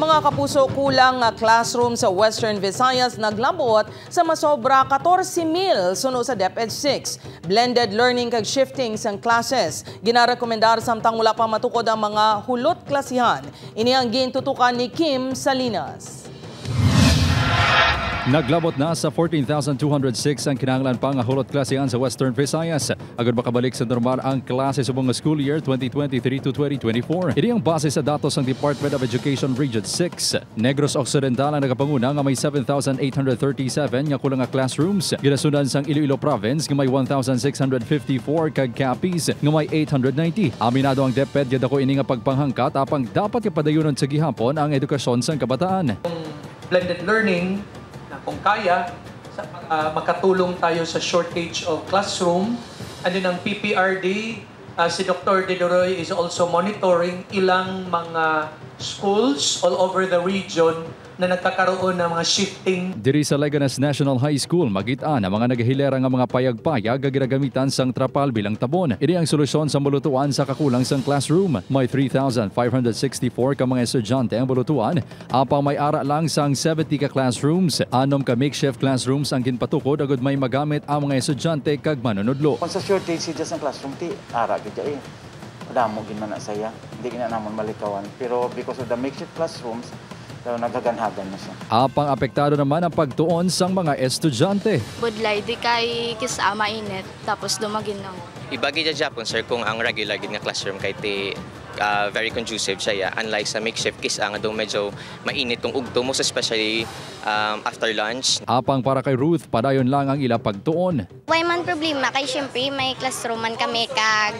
Mga kapuso, kulang nga classroom sa Western Visayas naglabot sa masobra 14,000 suno sa DepEd 6. Blended learning kag shifting sang classes. Ginarekomendar samtang wala pa matukod ang mga hulot klasihan. Ini ang gintutukan ni Kim Salinas. Naglabot na sa 14,206 ang kinahanglan pang hulot klasihan sa Western Visayas. Agad makabalik sa normal ang klase sa buong school year 2023 to 2024. Ini ang base sa datos ng Department of Education Region 6. Negros Occidental ang nakapanguna nga may 7,837 nga kulang nga classrooms. Ginasundan sang Iloilo Province nga may 1,654 kag Capiz nga may 890. Aminado ang DepEd yada ko ini nga pagpanghangkat apang dapat ipadayunon sa gihapon ang edukasyon sang kabataan. Blended learning kung kaya, makatulong tayo sa shortage of classroom. And then ang PPRD, si Dr. Dedoroy is also monitoring ilang mga schools all over the region na nagkakaroon ng mga shifting. Diri sa Leganes National High School, magitaan ang mga nagahilera nga mga payag-payag nga ginagamitan sang trapal bilang tabon. Ini ang solusyon sa bulutuan sa kakulang sang classroom. May 3,564 ka mga estudyante ang bulutuan. Apang may ara lang sang 70 ka classrooms. 6 ka makeshift classrooms ang ginpatukod agud may magamit ang mga estudyante kag manunudlo. Kung sa shortage siya sa classroom, ara gid eh. Madamo gid man na saya. Hindi na namon malikawan. Pero because of the makeshift classrooms, so, nagaganhagan na siya. Apang apektado naman ang pagtuon sang mga estudyante. Budlay, di kay kisama init, tapos dumagin na. Ibagi dyan Japon, sir, kung ang regular gid nga classroom kay ti very conducive siya. Unlike sa makeshift kis, ang adong medyo mainit tong ugto, most especially after lunch. Apang para kay Ruth, padayon lang ang ila pagtuon. Way man problema, kay syempre may classroom man kami kag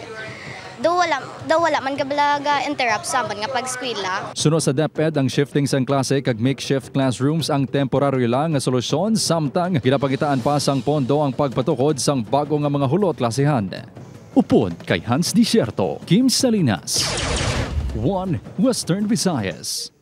daw wala man kabalaga interrupt sa nga pag-eskwela. Suno sa DepEd ang shifting sang klase kag makeshift classrooms ang temporaryo lang nga solusyon samtang ginapagitaan pa sang pondo ang pagpatukod sang bago nga mga hulot klasehan. Upod kay Hans Desierto, Kim Salinas, 1 Western Visayas.